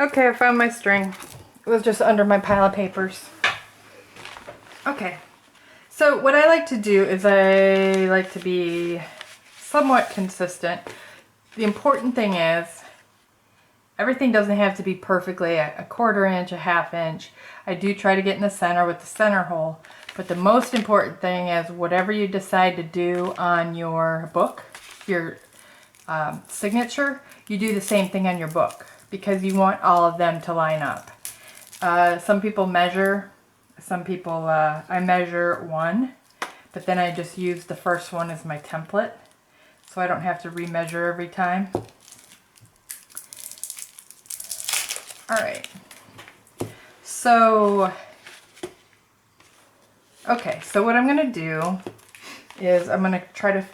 Okay, I found my string. It was just under my pile of papers. Okay, so what I like to do is I like to be somewhat consistent. The important thing is everything doesn't have to be perfectly a 1/4 inch, a 1/2 inch. I do try to get in the center with the center hole, but the most important thing is whatever you decide to do on your book, your signature, you do the same thing on your book because you want all of them to line up. Some people measure, some people, I measure 1, but then I just use the first one as my template so I don't have to remeasure every time. Alright, so, okay, so what I'm going to do is I'm going to try to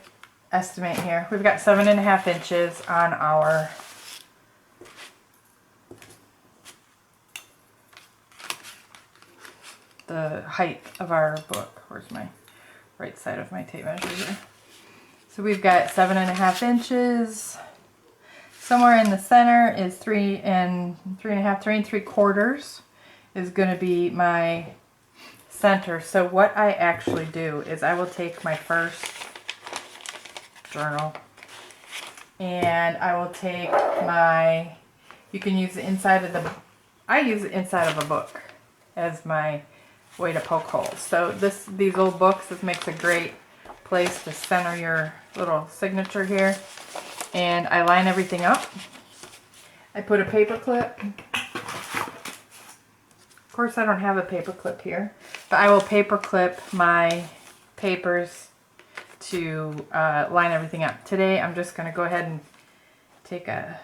estimate here. We've got 7.5 inches on our the height of our book. Where's my right side of my tape measure here? So we've got 7.5 inches. Somewhere in the center is 3 and 3.75 is going to be my center. So what I actually do is I will take my first journal and I will take my, you can use the inside of the, I use the inside of a book as my way to poke holes. So these old books, this makes a great place to center your little signature here. And I line everything up. I put a paper clip. Of course I don't have a paper clip here, but I will paper clip my papers to line everything up. Today I'm just going to go ahead and take a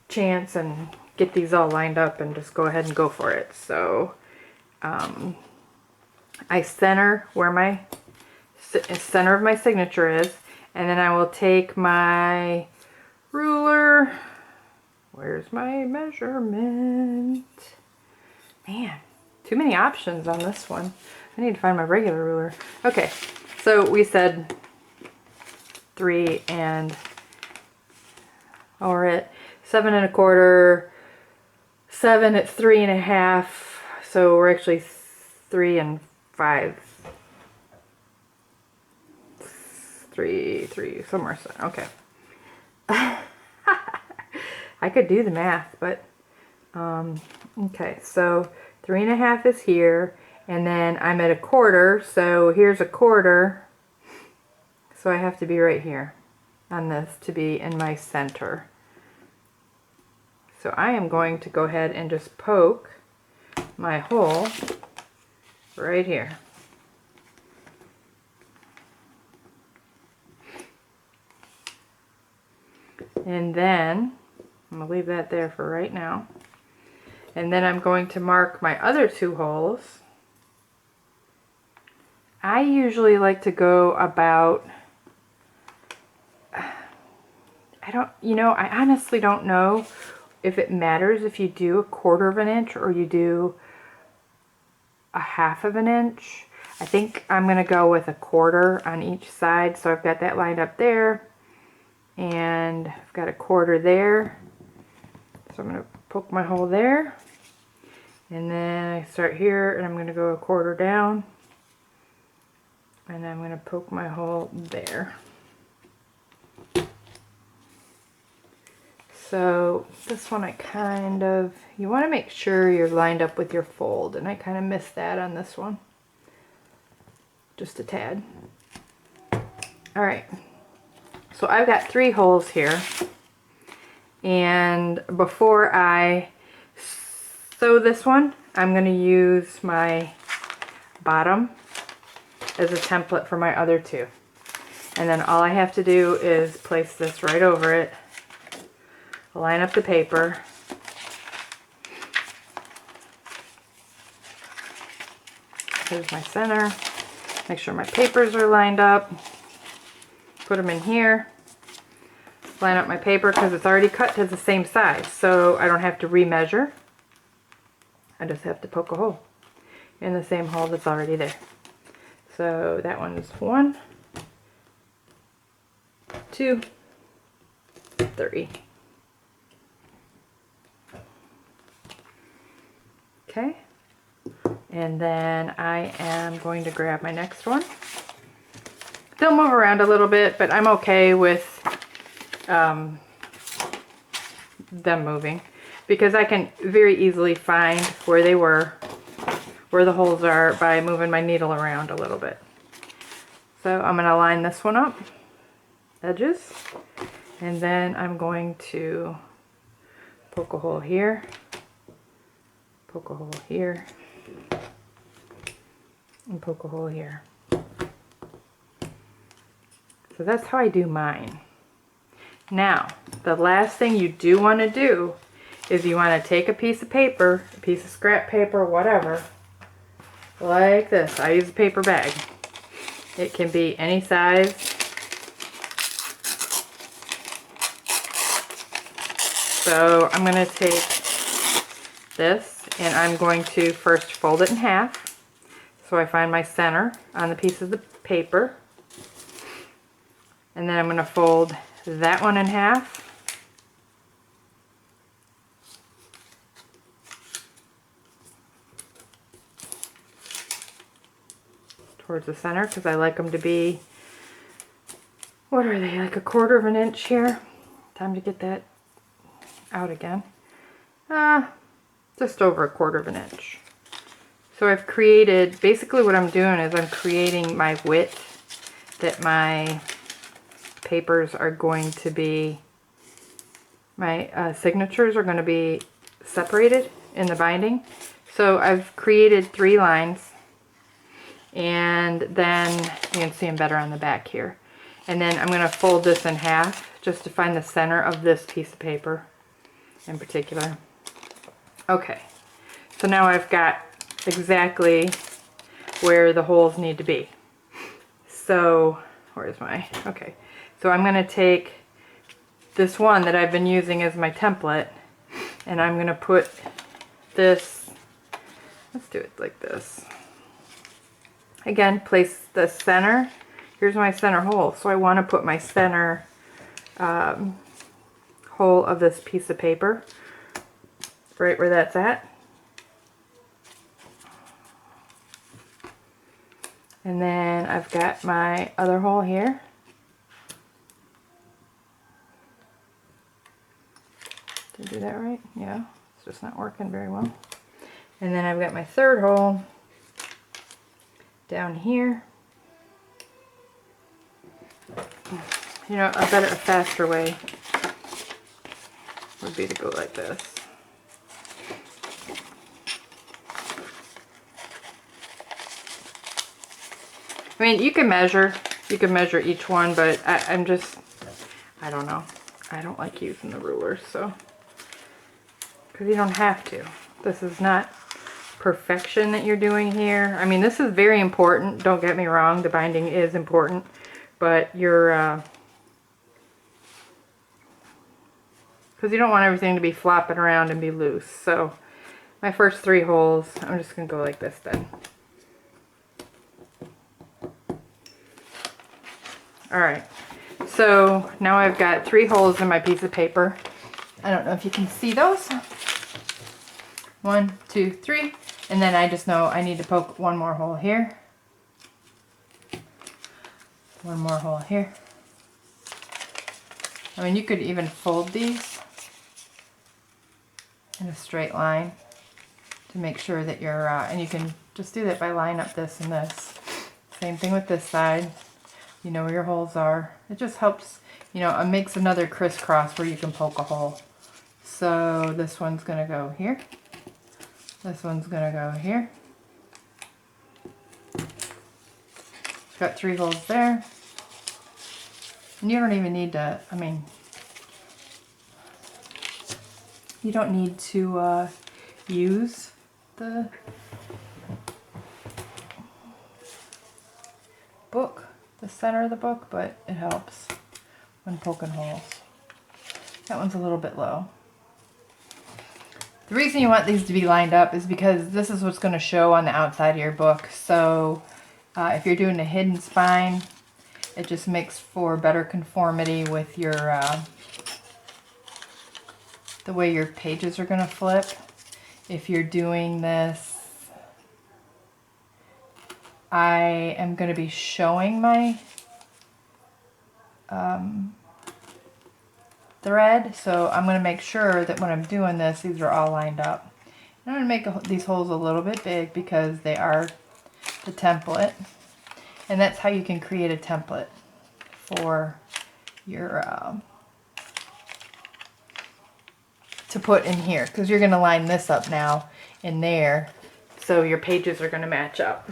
chance and get these all lined up and just go ahead and go for it. So I center where my center of my signature is, and then I will take my ruler. Where's my measurement? Man, too many options on this one. I need to find my regular ruler. Okay, so we said 3 and we're at 7.25. 7 at 3.5. So we're actually 3 and 5. 3, somewhere. Okay. I could do the math, but okay. So 3.5 is here, and then I'm at 1/4. So here's 1/4. So I have to be right here on this to be in my center. So I am going to go ahead and just poke my hole right here. And then I'm going to leave that there for right now. And then I'm going to mark my other 2 holes. I usually like to go about, I honestly don't know if it matters if you do 1/4 inch or you do 1/2 inch. I think I'm going to go with 1/4 on each side. So I've got that lined up there. And I've got 1/4 there. So I'm going to poke my hole there. And then I start here and I'm going to go 1/4 down. And I'm going to poke my hole there. So this one you want to make sure you're lined up with your fold. And I kind of missed that on this one. Just a tad. Alright. So I've got 3 holes here, and before I sew this one, I'm going to use my bottom as a template for my other 2. And then all I have to do is place this right over it, line up the paper, here's my center, make sure my papers are lined up. Put them in here, line up my paper because it's already cut to the same size, so I don't have to remeasure. I just have to poke a hole in the same hole that's already there. So that one's 1, 2, 3. Okay. And then I am going to grab my next one. They'll move around a little bit, but I'm okay with them moving because I can very easily find where they were, where the holes are by moving my needle around a little bit. So I'm going to line this one up, edges, and then I'm going to poke a hole here, poke a hole here, and poke a hole here. So that's how I do mine. Now, the last thing you do want to do is you want to take a piece of paper, a piece of scrap paper, whatever, like this. I use a paper bag. It can be any size. So I'm going to take this and I'm going to first fold it in half. So I find my center on the piece of the paper. And then I'm going to fold that one in half. Towards the center because I like them to be, what are they, like 1/4 of an inch here. Time to get that out again. Just over 1/4 of an inch. So I've created, basically what I'm doing is I'm creating my width that my papers are going to be, my signatures are going to be separated in the binding. So I've created 3 lines. And then you can see them better on the back here. And then I'm going to fold this in half just to find the center of this piece of paper in particular. Okay, so now I've got exactly where the holes need to be. So, where's my, okay. So I'm going to take this one that I've been using as my template and I'm going to put this, let's do it like this. Again, place the center. Here's my center hole. So I want to put my center hole of this piece of paper right where that's at. And then I've got my other hole here. Did I do that right? Yeah, it's just not working very well. And then I've got my third hole down here. You know, a faster way would be to go like this. I mean, you can measure each one, but I'm just, I don't know. I don't like using the rulers, so, because you don't have to. This is not perfection that you're doing here. I mean, this is very important. Don't get me wrong. The binding is important, but you're, because you don't want everything to be flopping around and be loose. So my first 3 holes, I'm just going to go like this then. Alright, so now I've got 3 holes in my piece of paper. I don't know if you can see those. 1, 2, 3. And then I just know I need to poke 1 more hole here. 1 more hole here. I mean, you could even fold these in a straight line to make sure that you're, and you can just do that by lining up this and this. Same thing with this side. You know where your holes are. It just helps, you know, it makes another crisscross where you can poke a hole. So this one's going to go here. This one's going to go here. Got 3 holes there. And you don't even need to, I mean, you don't need to use the book, the center of the book, but it helps when poking holes. That one's a little bit low. The reason you want these to be lined up is because this is what's going to show on the outside of your book. So if you're doing a hidden spine, it just makes for better conformity with your the way your pages are going to flip. if you're doing this, I am going to be showing my thread, so I'm going to make sure that when I'm doing this, these are all lined up. I'm going to make these holes a little bit big because they are the template, and that's how you can create a template for your to put in here, because you're going to line this up now in there, so your pages are going to match up.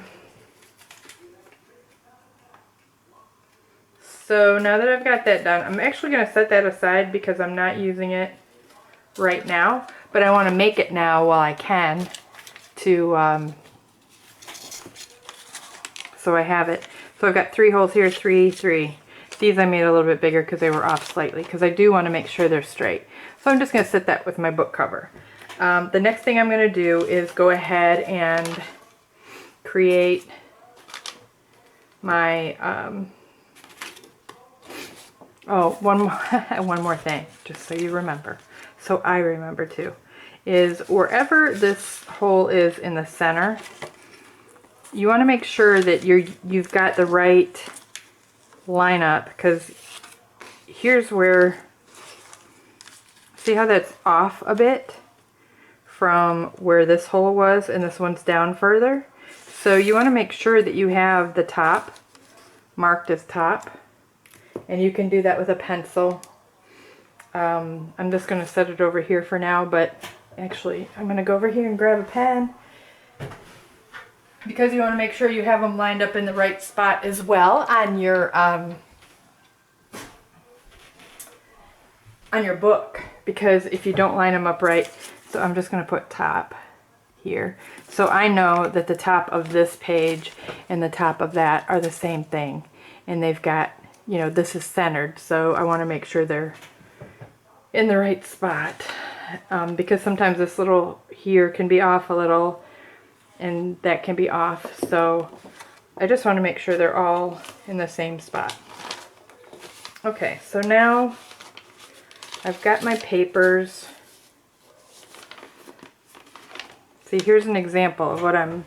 So now that I've got that done, I'm actually going to set that aside because I'm not using it right now, but I want to make it now while I can to, so I have it. So I've got 3 holes here, 3, 3. These I made a little bit bigger because they were off slightly, because I do want to make sure they're straight. So I'm just going to set that with my book cover. The next thing I'm going to do is go ahead and create my, oh, one more thing, just so you remember. So I remember too, is wherever this hole is in the center, you want to make sure that you've got the right lineup, because here's where, see how that's off a bit from where this hole was, and this one's down further. So you want to make sure that you have the top marked as top, and you can do that with a pencil. I'm just going to set it over here for now, but actually I'm going to go over here and grab a pen, because you want to make sure you have them lined up in the right spot as well on your book, because if you don't line them up right, so I'm just going to put top here. So I know that the top of this page and the top of that are the same thing, and they've got, you know, this is centered, so I want to make sure they're in the right spot, because sometimes this little here can be off a little, and that can be off, so I just want to make sure they're all in the same spot. Okay, so now I've got my papers. See, here's an example of what I'm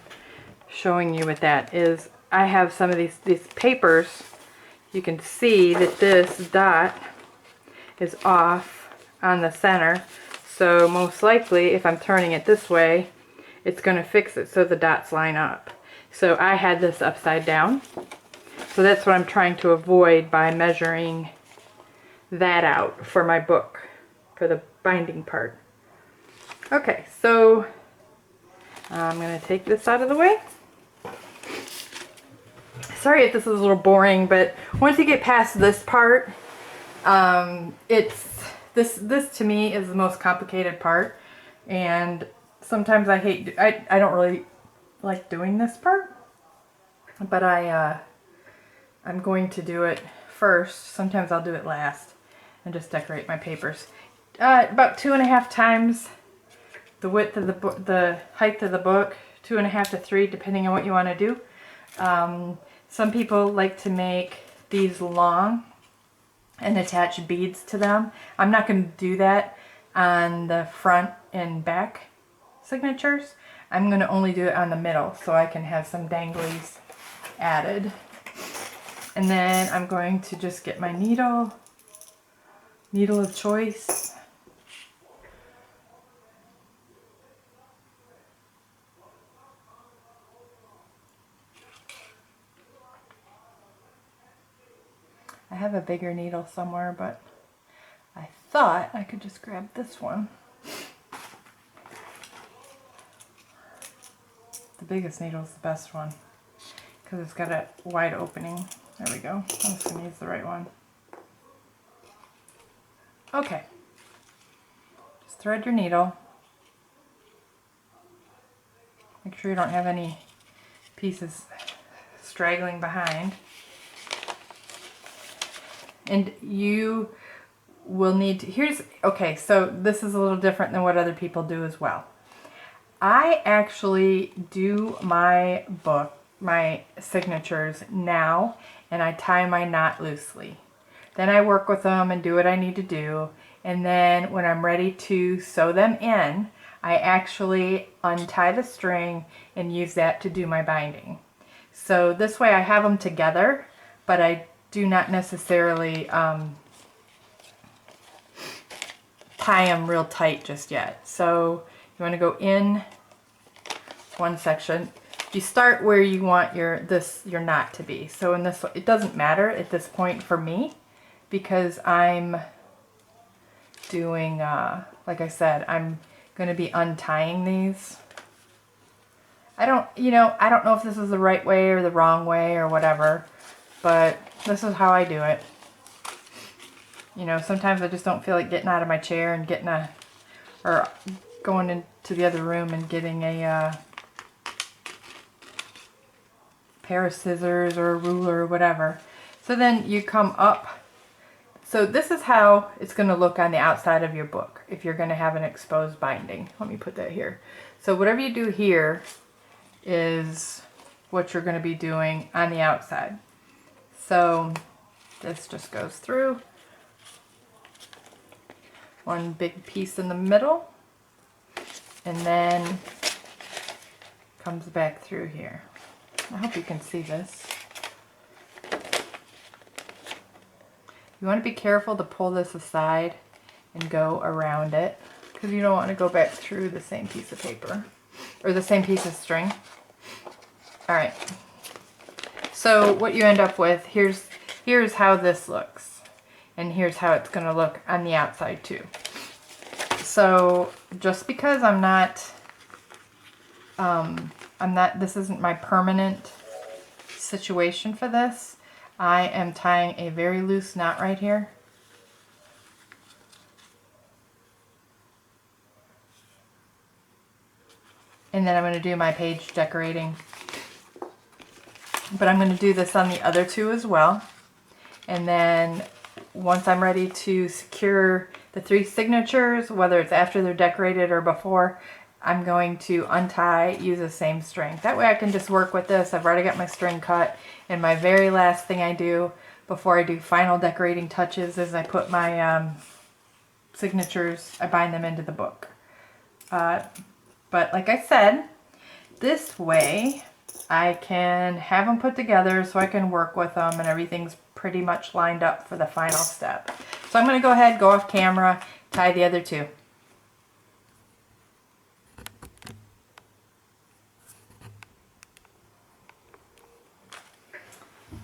showing you with that, is I have some of these papers. You can see that this dot is off on the center, so most likely if I'm turning it this way, it's going to fix it so the dots line up. So I had this upside down, so that's what I'm trying to avoid by measuring that out for my book, for the binding part. Okay, so I'm going to take this out of the way. Sorry if this is a little boring, but once you get past this part, this to me is the most complicated part, and sometimes I don't really like doing this part, but I'm going to do it first. Sometimes I'll do it last and just decorate my papers. About 2.5 times the width of the height of the book, 2.5 to 3, depending on what you want to do. Some people like to make these long and attach beads to them. I'm not going to do that on the front and back signatures. I'm going to only do it on the middle, so I can have some danglies added. And then I'm going to just get my needle of choice. I have a bigger needle somewhere, but I thought I could just grab this one. The biggest needle is the best one because it's got a wide opening. There we go. I'm just going to use the right one. Okay. Just thread your needle. Make sure you don't have any pieces straggling behind. And you will need to, okay, so this is a little different than what other people do as well. I actually do my book, my signatures now, and I tie my knot loosely. Then I work with them and do what I need to do. And then when I'm ready to sew them in, I actually untie the string and use that to do my binding. So this way I have them together, but I do not necessarily tie them real tight just yet. So you want to go in one section. You start where you want your knot to be. So in this, it doesn't matter at this point for me because I'm doing, like I said, I'm going to be untying these. I don't know if this is the right way or the wrong way or whatever, but this is how I do it. You know, sometimes I just don't feel like getting out of my chair and or going into the other room and getting a pair of scissors or a ruler or whatever. So then you come up. So this is how it's going to look on the outside of your book if you're going to have an exposed binding. Let me put that here. So whatever you do here is what you're going to be doing on the outside. So this just goes through. One big piece in the middle. And then comes back through here. I hope you can see this. You want to be careful to pull this aside and go around it because you don't want to go back through the same piece of paper or the same piece of string. Alright, so what you end up with, here's how this looks, and here's how it's going to look on the outside too. So just because this isn't my permanent situation for this, I am tying a very loose knot right here. And then I'm going to do my page decorating. But I'm going to do this on the other two as well. And then once I'm ready to secure the 3 signatures, whether it's after they're decorated or before, I'm going to untie, use the same string. That way I can just work with this. I've already got my string cut. And my very last thing I do before I do final decorating touches is I put my signatures, I bind them into the book. But like I said, this way I can have them put together so I can work with them and everything's pretty much lined up for the final step. So I'm going to go ahead, go off camera, tie the other 2.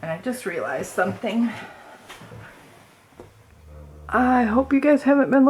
And I just realized something. I hope you guys haven't been looking